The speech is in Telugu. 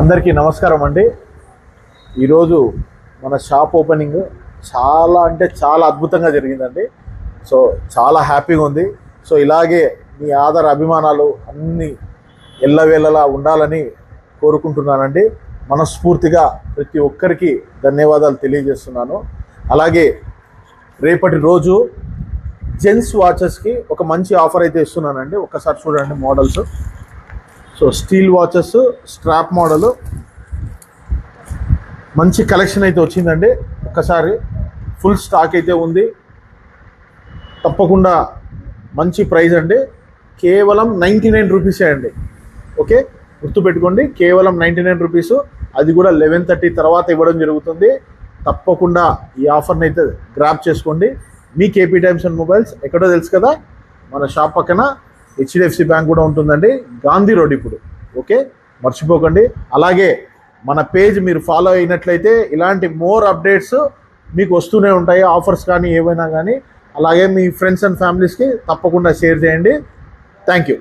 అందరికీ నమస్కారం అండి. ఈరోజు మన షాప్ ఓపెనింగ్ చాలా అంటే చాలా అద్భుతంగా జరిగిందండి. సో చాలా హ్యాపీగా ఉంది. సో ఇలాగే మీ ఆదర అభిమానాలు అన్నీ ఎల్లవేళలా ఉండాలని కోరుకుంటున్నానండి. మనస్ఫూర్తిగా ప్రతి ఒక్కరికి ధన్యవాదాలు తెలియజేస్తున్నాను. అలాగే రేపటి రోజు జెంట్స్ వాచెస్కి ఒక మంచి ఆఫర్ అయితే ఇస్తున్నానండి. ఒక్కసారి చూడండి models. So steel watches strap model మంచి కలెక్షన్ అయితే వచ్చిందండి. ఒక్కసారి ఫుల్ స్టాక్ అయితే ఉంది. తప్పకుండా మంచి ప్రైస్ అండి. కేవలం 99 రూపీసే అండి. ఓకే, గుర్తుపెట్టుకోండి, కేవలం 99 రూపీసు. అది కూడా 11:30 తర్వాత ఇవ్వడం జరుగుతుంది. తప్పకుండా ఈ ఆఫర్ని అయితే గ్రాప్ చేసుకోండి. మీ కేపీ టైమ్స్ అండ్ మొబైల్స్ ఎక్కడో తెలుసు కదా, మన షాప్ పక్కన హెచ్డిఎఫ్సి బ్యాంక్ కూడా ఉంటుందండి, గాంధీ రోడ్ ఇప్పుడు. ఓకే, మర్చిపోకండి. అలాగే మన పేజ్ మీరు ఫాలో అయినట్లయితే ఇలాంటి మోర్ అప్డేట్స్ మీకు వస్తూనే ఉంటాయి, ఆఫర్స్ కానీ ఏవైనా కానీ. అలాగే మీ ఫ్రెండ్స్ అండ్ ఫ్యామిలీస్కి తప్పకుండా షేర్ చేయండి. Thank you.